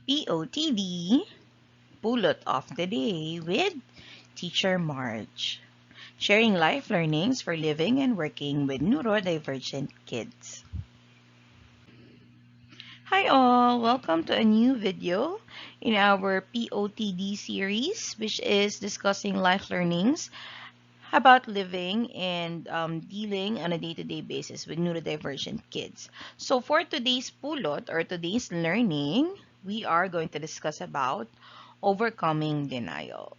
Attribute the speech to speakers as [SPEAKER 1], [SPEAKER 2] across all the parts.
[SPEAKER 1] POTD, Pulot of the Day with Teacher Marge, sharing life learnings for living and working with neurodivergent kids. Hi all, welcome to a new video in our POTD series, which is discussing life learnings about living and dealing on a day-to-day basis with neurodivergent kids. So for today's pulot or today's learning, we are going to discuss about overcoming denial.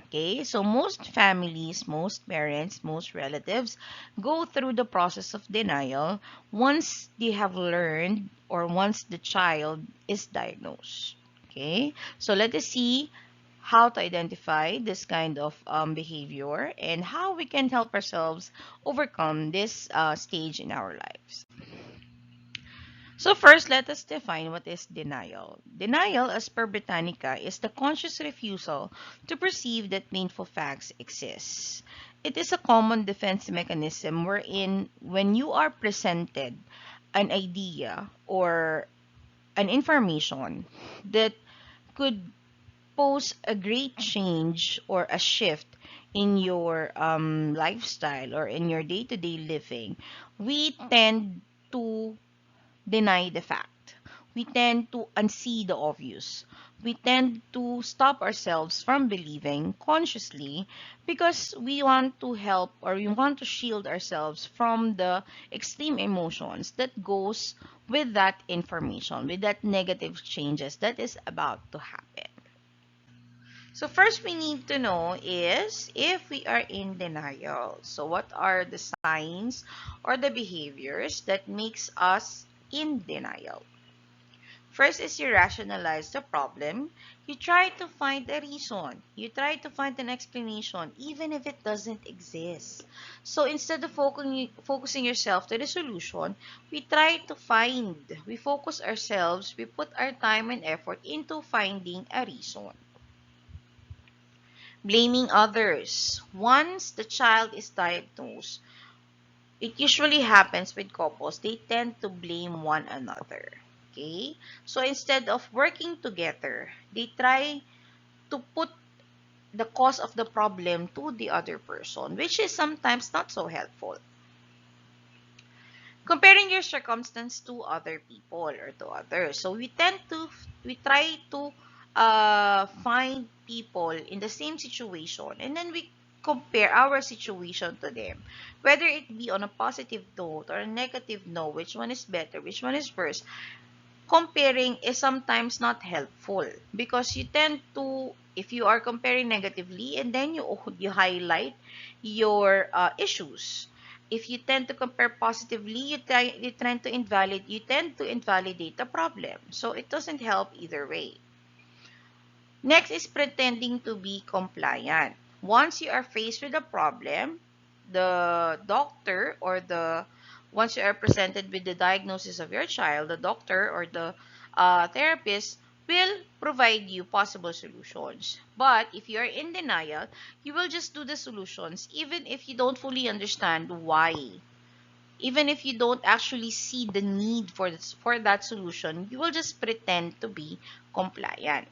[SPEAKER 1] Okay, so most families, most parents, most relatives go through the process of denial once they have learned or once the child is diagnosed. Okay, so let us see how to identify this kind of behavior and how we can help ourselves overcome this stage in our lives. So first, let us define what is denial. Denial, as per Britannica, is the conscious refusal to perceive that painful facts exist. It is a common defense mechanism wherein when you are presented an idea or an information that could pose a great change or a shift in your lifestyle or in your day-to-day living, we tend to deny the fact. We tend to unsee the obvious. We tend to stop ourselves from believing consciously because we want to help or we want to shield ourselves from the extreme emotions that goes with that information, with that negative changes that is about to happen. So first we need to know is if we are in denial. So what are the signs or the behaviors that makes us in denial? First is you rationalize the problem. You try to find a reason. You try to find an explanation even if it doesn't exist. So instead of focusing yourself to the solution, we focus ourselves, we put our time and effort into finding a reason. Blaming others. Once the child is diagnosed, it usually happens with couples. They tend to blame one another. Okay? So instead of working together, they try to put the cause of the problem to the other person, which is sometimes not so helpful. Comparing your circumstance to other people or to others. So we try to find people in the same situation and then we compare our situation to them. Whether it be on a positive note or a negative note, which one is better, which one is worse, comparing is sometimes not helpful because you tend to, if you are comparing negatively and then you highlight your issues. If you tend to compare positively, you tend to invalidate the problem. So it doesn't help either way. Next is pretending to be compliant. Once you are faced with a problem, the doctor or the once you are presented with the diagnosis of your child, the doctor or the therapist will provide you possible solutions. But if you are in denial, you will just do the solutions even if you don't fully understand why. Even if you don't actually see the need for that solution, you will just pretend to be compliant.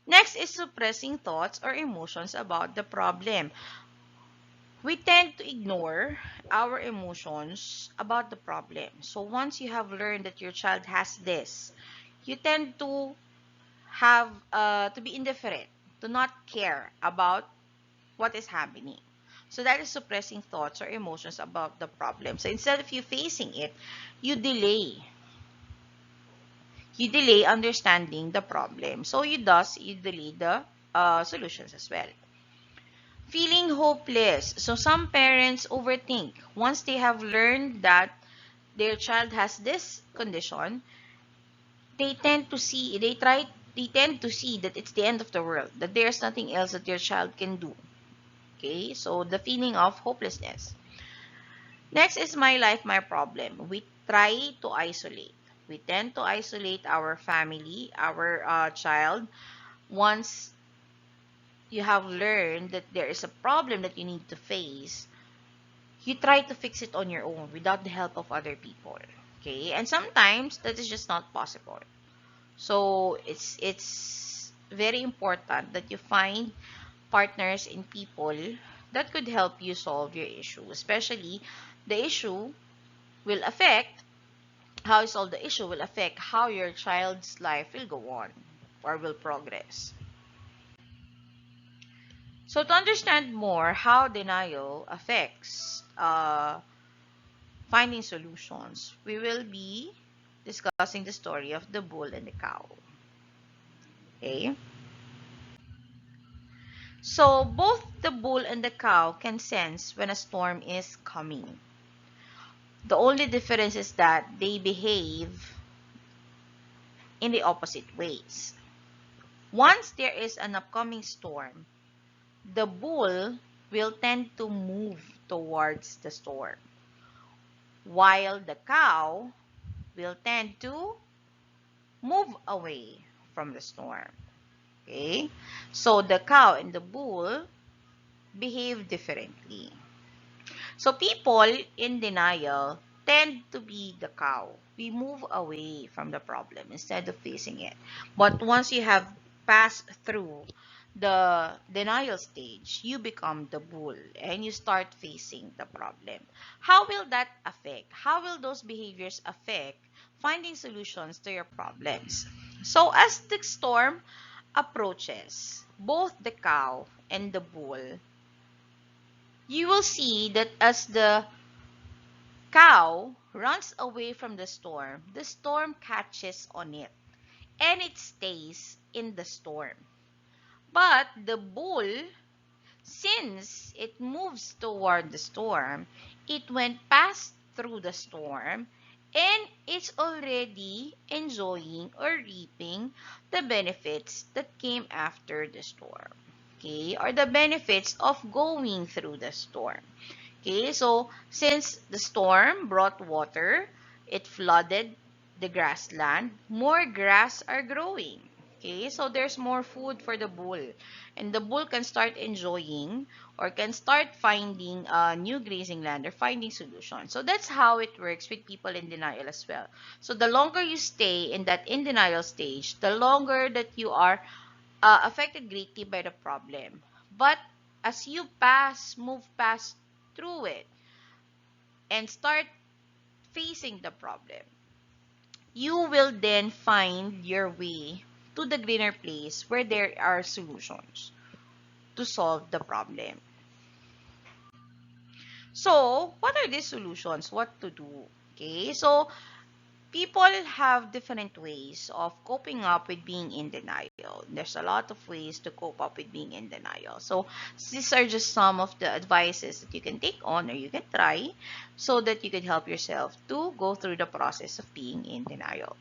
[SPEAKER 1] Next is suppressing thoughts or emotions about the problem. We tend to ignore our emotions about the problem. So once you have learned that your child has this, you tend to have to be indifferent, to not care about what is happening. So that is suppressing thoughts or emotions about the problem. So instead of you facing it, you delay. You delay understanding the problem. So you delay the solutions as well. Feeling hopeless. So some parents overthink. Once they have learned that their child has this condition, they tend to see that it's the end of the world, that there's nothing else that their child can do. Okay? So the feeling of hopelessness. Next is my life, my problem. We try to isolate. We tend to isolate our family, our child. Once you have learned that there is a problem that you need to face, you try to fix it on your own without the help of other people. Okay, and sometimes that is just not possible. So it's very important that you find partners in people that could help you solve your issue, especially the issue will affect how you solve the issue will affect how your child's life will go on or will progress. So to understand more how denial affects finding solutions, we will be discussing the story of the bull and the cow. Okay? So both the bull and the cow can sense when a storm is coming. The only difference is that they behave in the opposite ways. Once there is an upcoming storm, the bull will tend to move towards the storm, while the cow will tend to move away from the storm. Okay? So the cow and the bull behave differently. So people in denial tend to be the cow. We move away from the problem instead of facing it. But once you have passed through the denial stage, you become the bull and you start facing the problem. How will that affect? How will those behaviors affect finding solutions to your problems? So as the storm approaches, both the cow and the bull, you will see that as the cow runs away from the storm catches on it and it stays in the storm. But the bull, since it moves toward the storm, it went past through the storm and it's already enjoying or reaping the benefits that came after the storm. Okay, or the benefits of going through the storm. Okay, so since the storm brought water, it flooded the grassland, more grass are growing. Okay, so there's more food for the bull. And the bull can start enjoying or can start finding a new grazing land or finding solutions. So that's how it works with people in denial as well. So the longer you stay in that in denial stage, the longer that you are affected greatly by the problem. But as you move past through it and start facing the problem, you will then find your way to the greener place where there are solutions to solve the problem. So, what are these solutions? What to do? Okay, so people have different ways of coping up with being in denial. There's a lot of ways to cope up with being in denial. So these are just some of the advices that you can take on or you can try so that you can help yourself to go through the process of being in denial.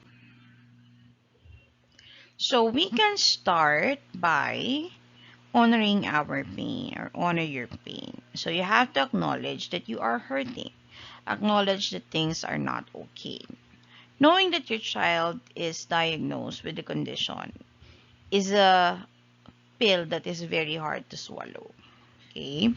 [SPEAKER 1] So we can start by honoring our pain or honor your pain. So you have to acknowledge that you are hurting. Acknowledge that things are not okay. Knowing that your child is diagnosed with the condition is a pill that is very hard to swallow. Okay?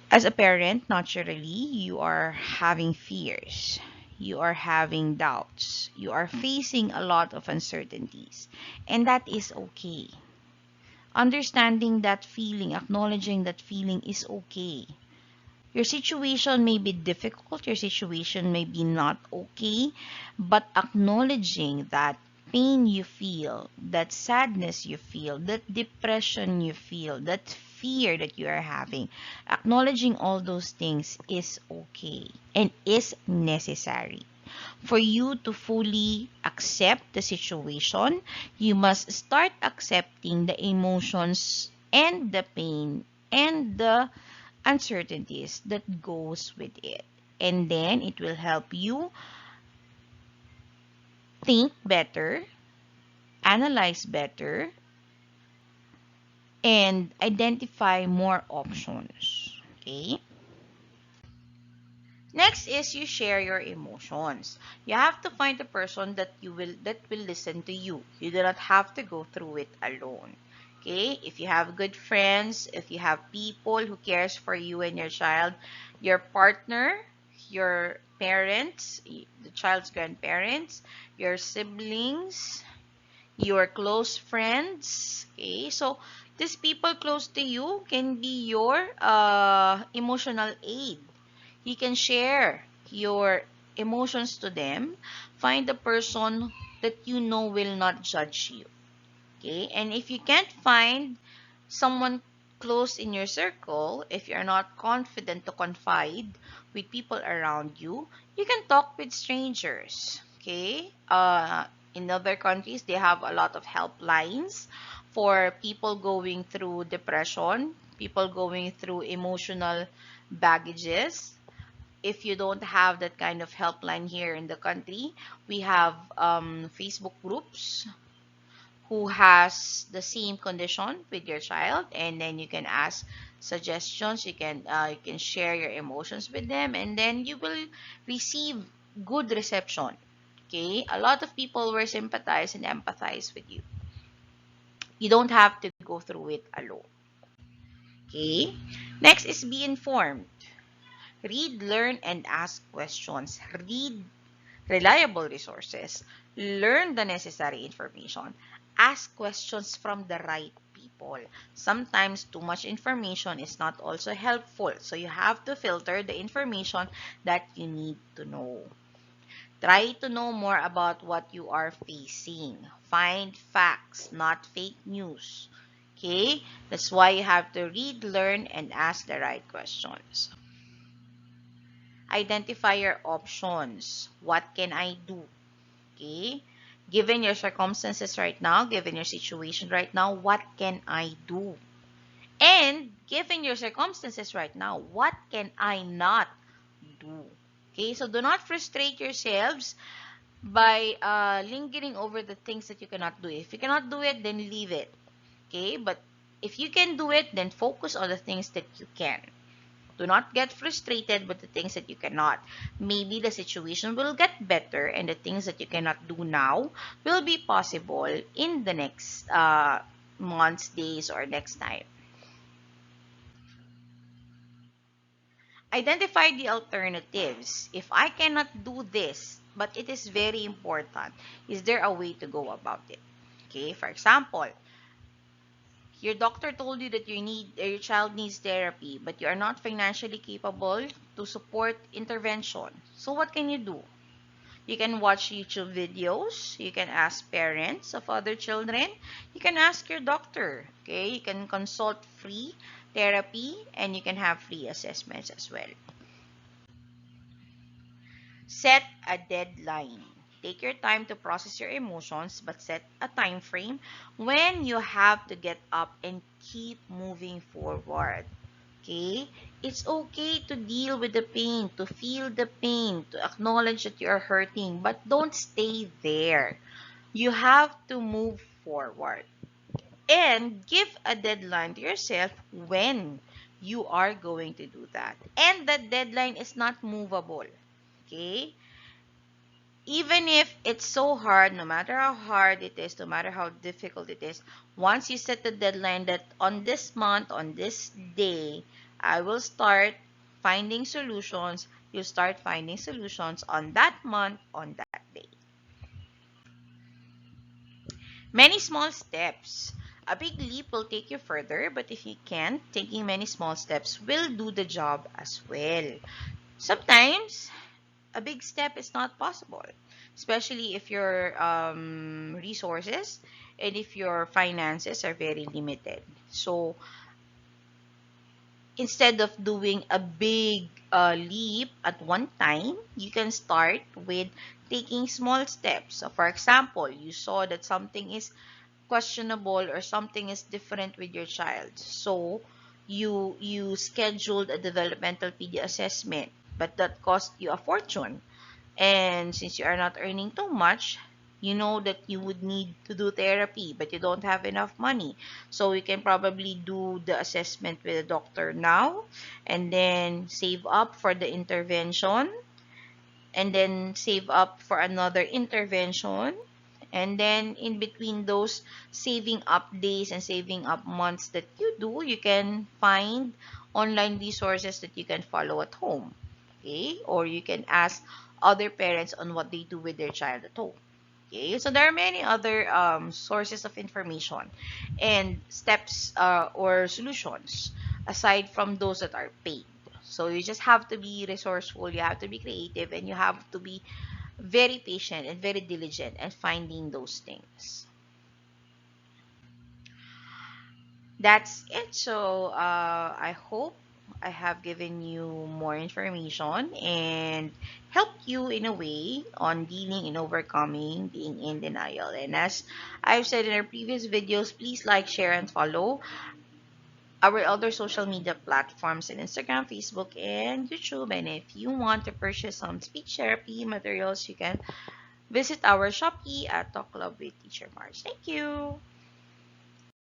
[SPEAKER 1] As a parent, naturally, you are having fears. You are having doubts. You are facing a lot of uncertainties. And that is okay. Understanding that feeling, acknowledging that feeling is okay. Your situation may be difficult, your situation may be not okay, but acknowledging that pain you feel, that sadness you feel, that depression you feel, that fear that you are having, acknowledging all those things is okay and is necessary. For you to fully accept the situation, you must start accepting the emotions and the pain and the uncertainties that goes with it. And then it will help you think better, analyze better, and identify more options. Okay? Next is you share your emotions. You have to find a person that will listen to you. You do not have to go through it alone. Okay? If you have good friends, if you have people who cares for you and your child, your partner, your parents, the child's grandparents, your siblings, your close friends. Okay, so these people close to you can be your emotional aid. You can share your emotions to them. Find a person that you know will not judge you. Okay, and if you can't find someone close in your circle, if you're not confident to confide with people around you, you can talk with strangers. Okay, in other countries, they have a lot of helplines for people going through depression, people going through emotional baggages. If you don't have that kind of helpline here in the country, we have Facebook groups who has the same condition with your child, and then you can ask suggestions. You can share your emotions with them, and then you will receive good reception. Okay, a lot of people will sympathize and empathize with you. You don't have to go through it alone. Okay, next is be informed. Read, learn, and ask questions. Read reliable resources, learn the necessary information, ask questions from the right people. Sometimes too much information is not also helpful, so you have to filter the information that you need to know. Try to know more about what you are facing. Find facts, not fake news. Okay? That's why you have to read, learn, and ask the right questions. Identify your options. What can I do? Okay? Given your circumstances right now, given your situation right now, what can I do? And given your circumstances right now, what can I not do? Okay, so do not frustrate yourselves by lingering over the things that you cannot do. If you cannot do it, then leave it. Okay, but if you can do it, then focus on the things that you can. Do not get frustrated with the things that you cannot. Maybe the situation will get better and the things that you cannot do now will be possible in the next months, days, or next time. Identify the alternatives. If I cannot do this, but it is very important, is there a way to go about it? Okay, for example, your doctor told you that your child needs therapy, but you are not financially capable to support intervention. So what can you do? You can watch YouTube videos. You can ask parents of other children. You can ask your doctor. Okay, you can consult free therapy and you can have free assessments as well. Set a deadline. Take your time to process your emotions, but set a time frame when you have to get up and keep moving forward. Okay? It's okay to deal with the pain, to feel the pain, to acknowledge that you are hurting, but don't stay there. You have to move forward. And give a deadline to yourself when you are going to do that. And that deadline is not movable. Okay? Even if it's so hard, no matter how hard it is, no matter how difficult it is, once you set the deadline that on this month, on this day, I will start finding solutions, you start finding solutions on that month, on that day. Many small steps. A big leap will take you further, but if you can't, taking many small steps will do the job as well. Sometimes a big step is not possible, especially if your resources and if your finances are very limited. So instead of doing a big leap at one time, you can start with taking small steps. So for example, you saw that something is questionable or something is different with your child. So you scheduled a developmental PD assessment, but that cost you a fortune. And since you are not earning too much, you know that you would need to do therapy, but you don't have enough money. So you can probably do the assessment with a doctor now and then save up for the intervention and then save up for another intervention. And then in between those saving up days and saving up months that you do, you can find online resources that you can follow at home. Okay, or you can ask other parents on what they do with their child at home. Okay, so there are many other sources of information and steps or solutions aside from those that are paid. So you just have to be resourceful, you have to be creative, and you have to be very patient and very diligent at finding those things. That's it. So I hope I have given you more information and helped you in a way on dealing and overcoming being in denial. And as I've said in our previous videos, please like, share, and follow our other social media platforms in Instagram, Facebook, and YouTube. And if you want to purchase some speech therapy materials, you can visit our Shopee at Talk Club with Teacher Marge. Thank you.